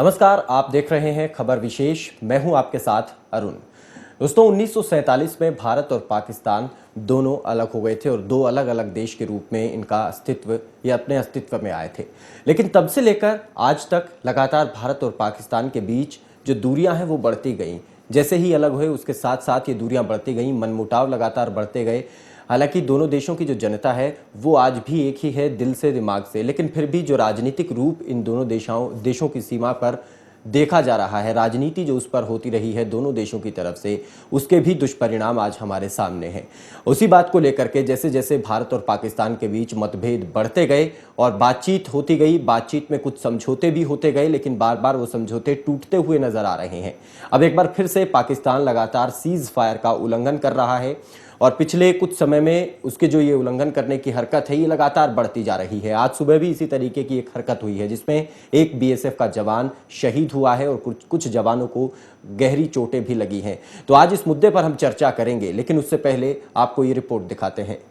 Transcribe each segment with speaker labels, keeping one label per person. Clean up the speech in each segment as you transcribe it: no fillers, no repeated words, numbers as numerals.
Speaker 1: नमस्कार, आप देख रहे हैं खबर विशेष। मैं हूं आपके साथ अरुण। दोस्तों, 1947 में भारत और पाकिस्तान दोनों अलग हो गए थे और दो अलग अलग देश के रूप में इनका अस्तित्व या अपने अस्तित्व में आए थे। लेकिन तब से लेकर आज तक लगातार भारत और पाकिस्तान के बीच जो दूरियां हैं वो बढ़ती गई। जैसे ही अलग हुए उसके साथ साथ ये दूरियां बढ़ती गई, मनमुटाव लगातार बढ़ते गए। हालांकि दोनों देशों की जो जनता है वो आज भी एक ही है, दिल से दिमाग से, लेकिन फिर भी जो राजनीतिक रूप इन दोनों देशों की सीमा पर देखा जा रहा है, राजनीति जो उस पर होती रही है दोनों देशों की तरफ से, उसके भी दुष्परिणाम आज हमारे सामने हैं। उसी बात को लेकर के जैसे जैसे भारत और पाकिस्तान के बीच मतभेद बढ़ते गए और बातचीत होती गई, बातचीत में कुछ समझौते भी होते गए, लेकिन बार बार वो समझौते टूटते हुए नजर आ रहे हैं। अब एक बार फिर से पाकिस्तान लगातार सीज फायर का उल्लंघन कर रहा है और पिछले कुछ समय में उसके जो ये उल्लंघन करने की हरकत है ये लगातार बढ़ती जा रही है। आज सुबह भी इसी तरीके की एक हरकत हुई है जिसमें एक बीएसएफ का जवान शहीद हुआ है और कुछ जवानों को गहरी चोटें भी लगी हैं। तो आज इस मुद्दे पर हम चर्चा करेंगे, लेकिन उससे पहले आपको ये रिपोर्ट दिखाते हैं।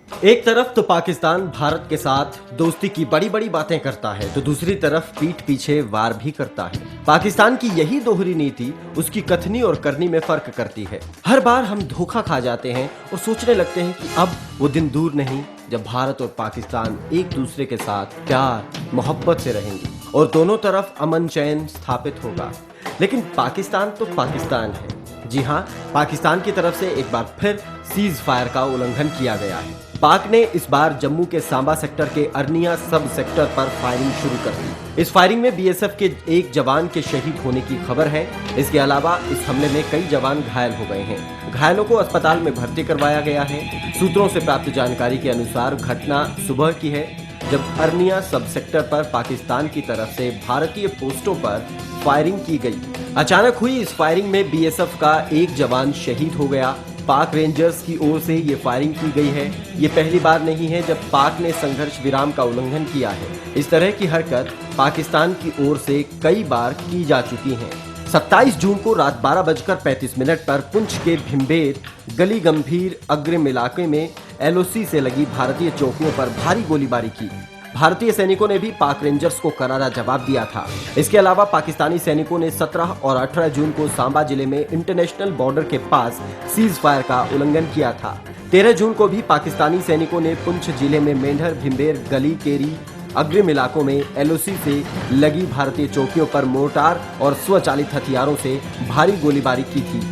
Speaker 1: एक तरफ तो पाकिस्तान भारत के साथ दोस्ती की बड़ी बड़ी बातें करता है, तो दूसरी तरफ पीठ पीछे वार भी करता है। पाकिस्तान की यही दोहरी नीति उसकी कथनी और करनी में फर्क करती है। हर बार हम धोखा खा जाते हैं और सोचने लगते हैं कि अब वो दिन दूर नहीं जब भारत और पाकिस्तान एक दूसरे के साथ प्यार मोहब्बत से रहेंगे और दोनों तरफ अमन चैन स्थापित होगा। लेकिन पाकिस्तान तो पाकिस्तान है। जी हाँ, पाकिस्तान की तरफ से एक बार फिर सीज फायर का उल्लंघन किया गया है। पाक ने इस बार जम्मू के सांबा सेक्टर के अरनिया सब सेक्टर पर फायरिंग शुरू कर दी। इस फायरिंग में बीएसएफ के एक जवान के शहीद होने की खबर है। इसके अलावा इस हमले में कई जवान घायल हो गए हैं। घायलों को अस्पताल में भर्ती करवाया गया है। सूत्रों से प्राप्त जानकारी के अनुसार घटना सुबह की है, जब अरनिया सब सेक्टर पर पाकिस्तान की तरफ से भारतीय पोस्टों पर फायरिंग की गई। अचानक हुई इस फायरिंग में बीएसएफ का एक जवान शहीद हो गया। पाक रेंजर्स की ओर से ये फायरिंग की गई है। ये पहली बार नहीं है जब पाक ने संघर्ष विराम का उल्लंघन किया है। इस तरह की हरकत पाकिस्तान की ओर से कई बार की जा चुकी है। 27 जून को रात 12:35 पर पुंछ के भिम्बेर गली गंभीर अग्रिम इलाके में एलओसी से लगी भारतीय चौकियों पर भारी गोलीबारी की। भारतीय सैनिकों ने भी पाक रेंजर्स को करारा जवाब दिया था। इसके अलावा पाकिस्तानी सैनिकों ने 17 और 18 जून को सांबा जिले में इंटरनेशनल बॉर्डर के पास सीज फायर का उल्लंघन किया था। 13 जून को भी पाकिस्तानी सैनिकों ने पुंछ जिले में मेंढर भिम्बेर गली केरी अग्रिम इलाकों में एलओसी से लगी भारतीय चौकियों पर मोर्टार और स्वचालित हथियारों से भारी गोलीबारी की थी।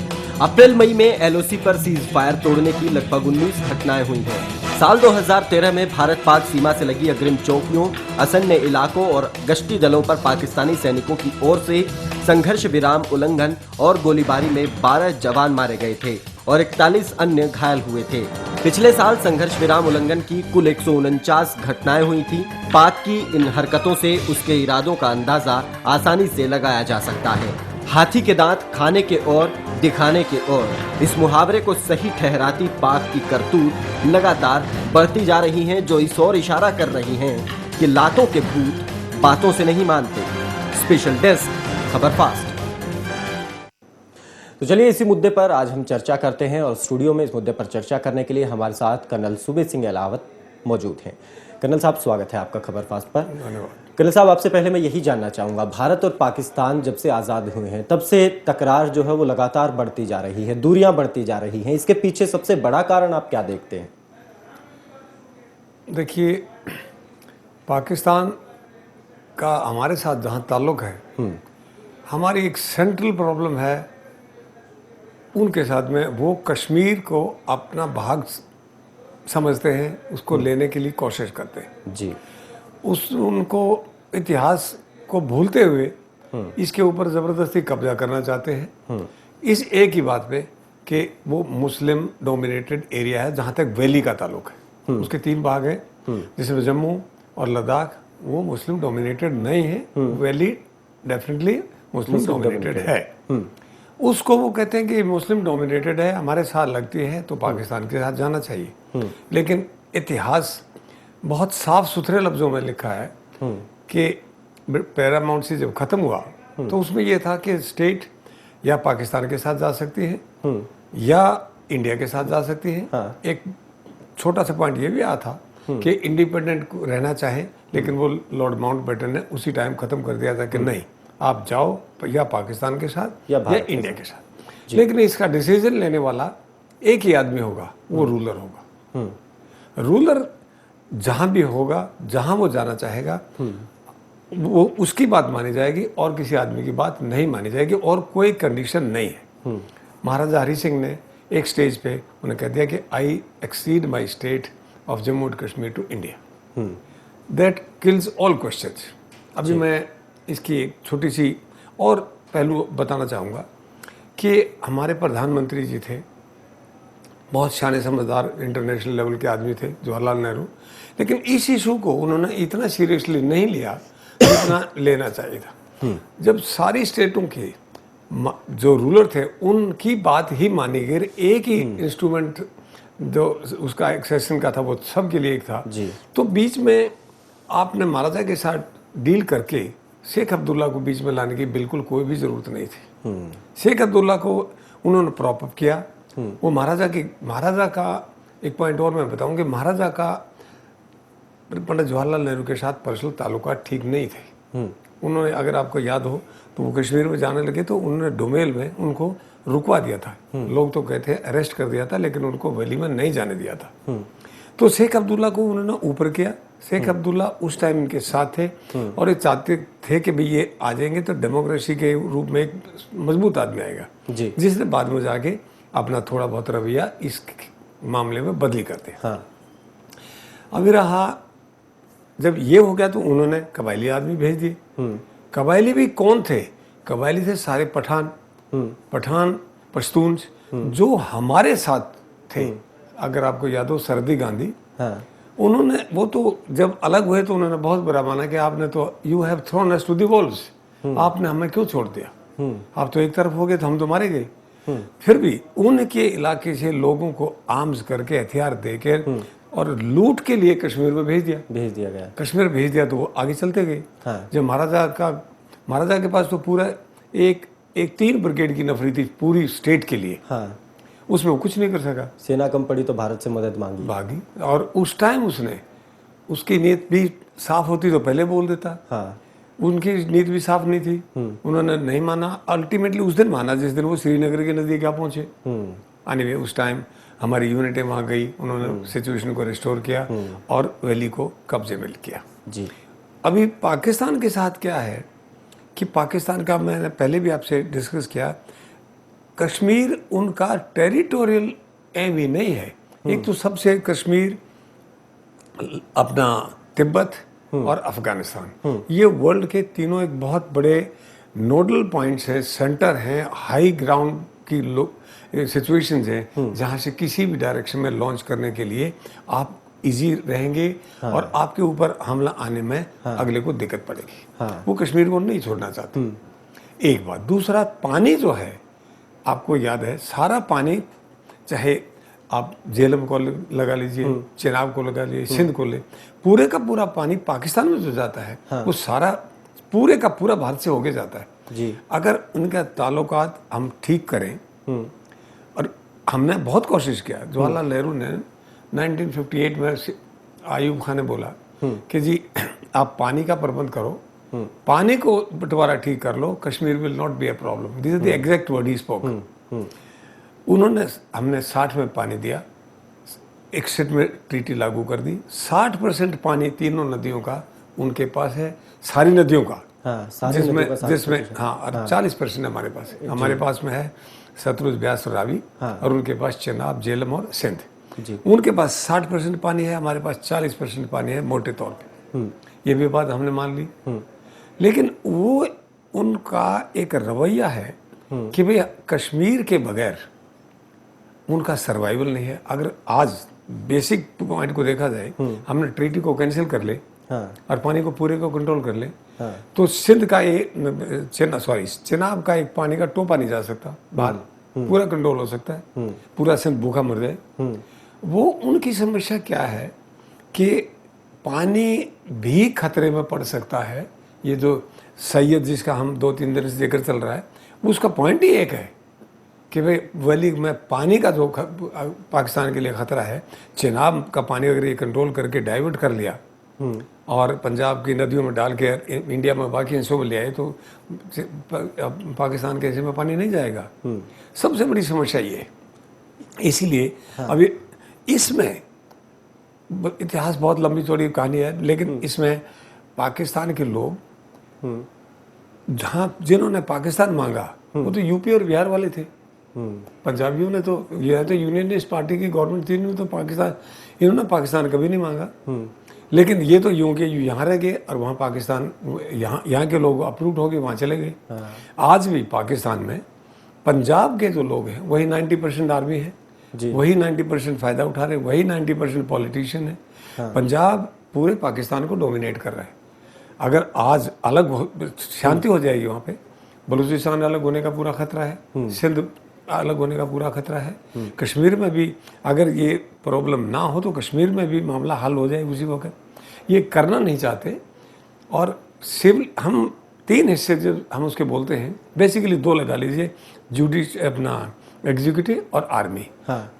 Speaker 1: अप्रैल मई में एलओसी पर सीज फायर तोड़ने की लगभग 19 घटनाएं हुई हैं। साल 2013 में भारत पाक सीमा से लगी अग्रिम चौकियों, असन्य इलाकों और गश्ती दलों पर पाकिस्तानी सैनिकों की ओर से संघर्ष विराम उल्लंघन और गोलीबारी में 12 जवान मारे गए थे और 41 अन्य घायल हुए थे। पिछले साल संघर्ष विराम उल्लंघन की कुल 149 घटनाएं हुई थी। पाक की इन हरकतों से उसके इरादों का अंदाजा आसानी से लगाया जा सकता है। हाथी के दांत खाने के और दिखाने के और, इस मुहावरे को सही ठहराती पाक की करतूत लगातार बढ़ती जा रही हैं, जो इस ओर इशारा कर रही हैं कि लातों के भूत बातों से नहीं मानते। स्पेशल डेस्क, खबर फास्ट। तो चलिए इसी मुद्दे पर आज हम चर्चा करते हैं और स्टूडियो में इस मुद्दे पर चर्चा करने के लिए हमारे साथ कर्नल सूबे सिंह अहलावत मौजूद हैं। कर्नल साहब, स्वागत है आपका खबर फास्ट पर।
Speaker 2: धन्यवाद।
Speaker 1: कर्नल साहब, आपसे पहले मैं यही जानना चाहूँगा, भारत और पाकिस्तान जब से आज़ाद हुए हैं तब से तकरार जो है वो लगातार बढ़ती जा रही है, दूरियां बढ़ती जा रही हैं। इसके पीछे सबसे बड़ा कारण आप क्या देखते हैं?
Speaker 2: देखिए, पाकिस्तान का हमारे साथ जहाँ ताल्लुक़ है, हमारी एक सेंट्रल प्रॉब्लम है उनके साथ में। वो कश्मीर को अपना भाग समझते हैं, उसको लेने के लिए कोशिश करते हैं
Speaker 1: जी।
Speaker 2: उनको इतिहास को भूलते हुए इसके ऊपर ज़बरदस्ती कब्जा करना चाहते हैं। इस एक ही बात पे कि वो मुस्लिम डोमिनेटेड एरिया है जहाँ तक वैली का ताल्लुक है। उसके 3 भाग हैं, जिसमें जम्मू और लद्दाख वो मुस्लिम डोमिनेटेड नहीं है। वैली डेफिनेटली मुस्लिम डोमिनेटेड है। उसको वो कहते हैं कि मुस्लिम डोमिनेटेड है, हमारे साथ लगती है तो पाकिस्तान के साथ जाना चाहिए। लेकिन इतिहास बहुत साफ सुथरे लफ्ज़ों में लिखा है कि पैरामाउंट से जब ख़त्म हुआ तो उसमें यह था कि स्टेट या पाकिस्तान के साथ जा सकती है या इंडिया के साथ जा सकती है।
Speaker 1: हाँ।
Speaker 2: एक छोटा सा पॉइंट ये भी आया था कि इंडिपेंडेंट रहना चाहे, लेकिन वो लॉर्ड माउंटबेटन ने उसी टाइम ख़त्म कर दिया था कि नहीं, आप जाओ या पाकिस्तान के साथ
Speaker 1: या
Speaker 2: या
Speaker 1: भारत के
Speaker 2: इंडिया के साथ। लेकिन इसका डिसीजन लेने वाला एक ही आदमी होगा, वो रूलर होगा। रूलर जहां भी होगा, जहां वो जाना चाहेगा, वो उसकी बात मानी जाएगी और किसी आदमी की बात नहीं मानी जाएगी, और कोई कंडीशन नहीं है। महाराजा हरि सिंह ने एक स्टेज पे उन्हें कह दिया कि I accede my state of Jammu and Kashmir to India, that kills all questions. अभी मैं इसकी एक छोटी सी और पहलू बताना चाहूँगा कि हमारे प्रधानमंत्री जी थे, बहुत शाने समझदार इंटरनेशनल लेवल के आदमी थे, जवाहरलाल नेहरू, लेकिन इस इशू को उन्होंने इतना सीरियसली नहीं लिया जितना लेना चाहिए था। जब सारी स्टेटों के जो रूलर थे उनकी बात ही मानी गई, एक ही इंस्ट्रूमेंट जो उसका एक्सेशन का था वो सब के लिए एक था, तो बीच में आपने महाराजा के साथ डील करके शेख अब्दुल्ला को बीच में लाने की बिल्कुल कोई भी जरूरत नहीं थी। शेख अब्दुल्ला को उन्होंने प्रॉप अप किया। वो महाराजा का एक पॉइंट और मैं बताऊं कि महाराजा का पंडित जवाहरलाल नेहरू के साथ पर्सनल ताल्लुकात ठीक नहीं थे। उन्होंने, अगर आपको याद हो, तो वो कश्मीर में जाने लगे तो उन्होंने डोमेल में उनको रुकवा दिया था। लोग तो कहते हैं अरेस्ट कर दिया था, लेकिन उनको वैली में नहीं जाने दिया था। तो शेख अब्दुल्ला को उन्होंने ऊपर किया। शेख अब्दुल्ला उस टाइम इनके साथ थे और ये चाहते थे कि भाई ये आ जाएंगे तो डेमोक्रेसी के रूप में एक मजबूत आदमी आएगा, जिसने बाद में जाके अपना थोड़ा बहुत रवैया इस मामले में बदली करते हैं। अभी रहा, जब ये हो गया तो उन्होंने कबायली आदमी भेज दिए। कबायली भी कौन थे? कबायली थे सारे पठान पश्तून जो हमारे साथ थे। अगर आपको याद हो सरदी गांधी, उन्होंने, वो तो जब अलग हुए तो उन्होंने बहुत बुरा माना कि आपने तो you have thrown us to the walls, आपने हमें क्यों छोड़ दिया, आप तो एक तरफ हो गए तो हम तो मारे गए। फिर भी उनके इलाके से लोगों को आर्म्स करके, हथियार देकर और लूट के लिए कश्मीर में भेज दिया गया। कश्मीर भेज दिया तो वो आगे चलते गए। जब महाराजा के पास तो पूरा एक 3 ब्रिगेड की नफरी थी पूरी स्टेट के लिए, उसमें वो कुछ नहीं कर सका।
Speaker 1: सेना कम पड़ी तो भारत से मदद मांगी,
Speaker 2: और उस टाइम उसकी नीयत भी साफ होती तो पहले बोल देता। उनकी नीयत भी साफ नहीं थी, उन्होंने नहीं माना। अल्टीमेटली उस दिन माना जिस दिन वो श्रीनगर के नजदीक आ पहुंचे। एनीवे, उस टाइम हमारी यूनिटें वहां गई, उन्होंने सिचुएशन को रिस्टोर किया और वैली को कब्जे में किया। अभी पाकिस्तान के साथ क्या है कि पाकिस्तान का, मैंने पहले भी आपसे डिस्कस किया, कश्मीर उनका टेरिटोरियल एम ही नहीं है। एक तो सबसे कश्मीर, अपना तिब्बत और अफगानिस्तान, ये वर्ल्ड के तीनों एक बहुत बड़े नोडल पॉइंट्स हैं, सेंटर हैं, हाई ग्राउंड की सिचुएशंस हैं, जहां से किसी भी डायरेक्शन में लॉन्च करने के लिए आप इजी रहेंगे और आपके ऊपर हमला आने में अगले को दिक्कत पड़ेगी। वो कश्मीर को नहीं छोड़ना चाहते। एक बात। दूसरा, पानी जो है, आपको याद है, सारा पानी, चाहे आप झेलम को लगा लीजिए, चेनाब को लगा लीजिए, सिंध को ले, पूरे का पूरा पानी पाकिस्तान में जो जाता है वो सारा पूरे का पूरा भारत से होके जाता है। अगर उनका ताल्लुकात हम ठीक करें, और हमने बहुत कोशिश किया, जवाहरलाल नेहरू ने 1958 में आयूब खान ने बोला कि जी आप पानी का प्रबंध करो, पानी को बंटवारा ठीक कर लो, Kashmir will not be a problem. This is the exact word he spoke. हमने 60 में पानी दिया, 61 में ट्रीटी लागू कर दी। 60% पानी तीनों नदियों का उनके पास है, सारी नदियों का, जिसमें और 40% हमारे पास है। हमारे पास में है सतलुज, ब्यास और रावी, और उनके पास चेनाब, झेलम और सिंध। उनके पास 60% पानी है, हमारे पास 40% पानी है मोटे तौर पे। ये भी बात हमने मान ली। लेकिन वो उनका एक रवैया है कि भाई कश्मीर के बगैर उनका सर्वाइवल नहीं है। अगर आज बेसिक पॉइंट को देखा जाए, हमने ट्रीटी को कैंसिल कर ले और पानी को पूरे को कंट्रोल कर ले, तो सिंध का चेनाब का एक पानी का टोपा नहीं जा सकता बाहर, पूरा कंट्रोल हो सकता है, पूरा सिंध भूखा मर जाए। वो उनकी समस्या क्या है कि पानी भी खतरे में पड़ सकता है। ये जो सैयद जिसका हम 2-3 दिन से जिक्र चल रहा है, उसका पॉइंट ही एक है कि भाई वैली में पानी का जो पाकिस्तान के लिए खतरा है, चेनाब का पानी अगर ये कंट्रोल करके डाइवर्ट कर लिया और पंजाब की नदियों में डाल के इंडिया में बाकी हिस्सों में ले आए तो पाकिस्तान के हिस्से में पानी नहीं जाएगा। सबसे बड़ी समस्या ये है। इसीलिए अभी इसमें इतिहास बहुत लंबी चौड़ी कहानी है, लेकिन इसमें पाकिस्तान के लोग जहाँ जिन्होंने पाकिस्तान मांगा वो तो यूपी और बिहार वाले थे। पंजाबियों ने तो, यह तो यूनियनिस्ट पार्टी की गवर्नमेंट थी, इन्होंने तो पाकिस्तान, इन्होंने पाकिस्तान कभी नहीं मांगा। लेकिन ये तो यूं के यहाँ रह गए और वहाँ पाकिस्तान, यहाँ के लोग अप्रूव हो गए, वहाँ चले गए। आज भी पाकिस्तान में पंजाब के जो लोग हैं वही 90% आर्मी है, वही 90% फायदा उठा रहे, वही 90% पॉलिटिशियन है। पंजाब पूरे पाकिस्तान को डोमिनेट कर रहा है। अगर आज शांति हो जाएगी वहाँ पे, बलूचिस्तान अलग होने का पूरा खतरा है, सिंध अलग होने का पूरा खतरा है, कश्मीर में भी अगर ये प्रॉब्लम ना हो तो कश्मीर में भी मामला हल हो जाए उसी वक्त। ये करना नहीं चाहते। और सिविल हम 3 हिस्से जो हम उसके बोलते हैं, बेसिकली 2 लगा लीजिए, अपना एग्जीक्यूटिव और आर्मी।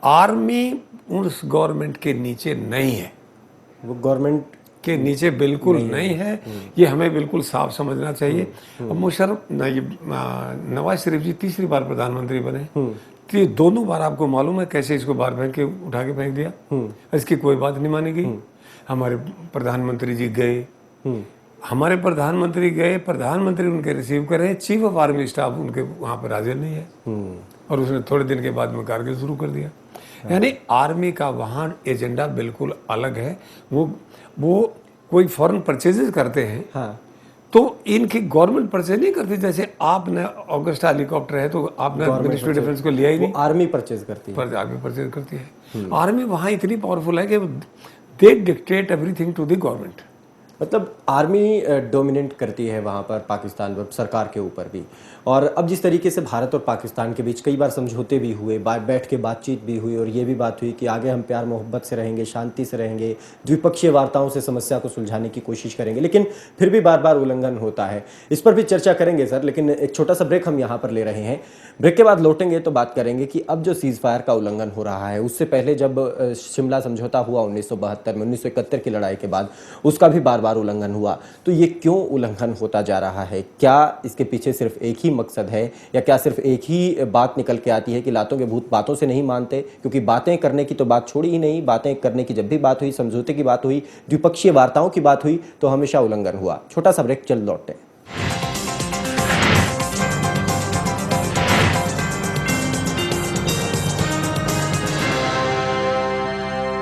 Speaker 2: आर्मी उस गवर्नमेंट के नीचे नहीं है,
Speaker 1: वो गवर्नमेंट
Speaker 2: के नीचे बिल्कुल नहीं है। ये हमें बिल्कुल साफ समझना चाहिए। अब मुशर्रफ नवाज शरीफ जी 3री बार प्रधानमंत्री बने, तो ये दोनों बार आपको मालूम है कैसे इसको बाहर फेंक के उठा के फेंक दिया, इसकी कोई बात नहीं मानी गई। हमारे प्रधानमंत्री जी गए, हमारे प्रधानमंत्री गए, प्रधानमंत्री उनके रिसीव करे, चीफ ऑफ आर्मी स्टाफ उनके वहाँ पर हाजिर नहीं है, और उसने थोड़े दिन के बाद में कारगिल शुरू कर दिया। यानी आर्मी का वहाँ एजेंडा बिल्कुल अलग है। वो कोई फॉरेन परचेजेस करते हैं, तो इनकी गवर्नमेंट परचेज नहीं करती। जैसे आपने ऑगस्टा हेलीकॉप्टर है तो आपने मिनिस्ट्री डिफेंस को लिया ही नहीं,
Speaker 1: आर्मी परचेज करती है।
Speaker 2: आर्मी परचेज करती है। आर्मी वहाँ इतनी पावरफुल है कि they dictate everything to the government.
Speaker 1: मतलब आर्मी डोमिनेट करती है वहाँ पर पाकिस्तान पर, सरकार के ऊपर भी। और अब जिस तरीके से भारत और पाकिस्तान के बीच कई बार समझौते भी हुए, बैठ के बातचीत भी हुई, और ये भी बात हुई कि आगे हम प्यार मोहब्बत से रहेंगे, शांति से रहेंगे, द्विपक्षीय वार्ताओं से समस्या को सुलझाने की कोशिश करेंगे, लेकिन फिर भी बार बार उल्लंघन होता है। इस पर भी चर्चा करेंगे सर, लेकिन एक छोटा सा ब्रेक हम यहाँ पर ले रहे हैं। ब्रेक के बाद लौटेंगे तो बात करेंगे कि अब जो सीज़ फायर का उल्लंघन हो रहा है, उससे पहले जब शिमला समझौता हुआ 1972 में, 1971 की लड़ाई के बाद उसका भी बार बार उल्लंघन हुआ, तो ये क्यों उल्लंघन होता जा रहा है? क्या इसके पीछे सिर्फ एक ही मकसद है, या क्या सिर्फ एक ही बात निकल के आती है कि लातों के भूत बातों से नहीं मानते? क्योंकि बातें करने की तो बात छोड़ी ही नहीं, बातें करने की जब भी बात हुई, समझौते की बात हुई, द्विपक्षीय वार्ताओं की बात हुई, तो हमेशा उल्लंघन हुआ। छोटा सा ब्रेक, चल लौटते हैं।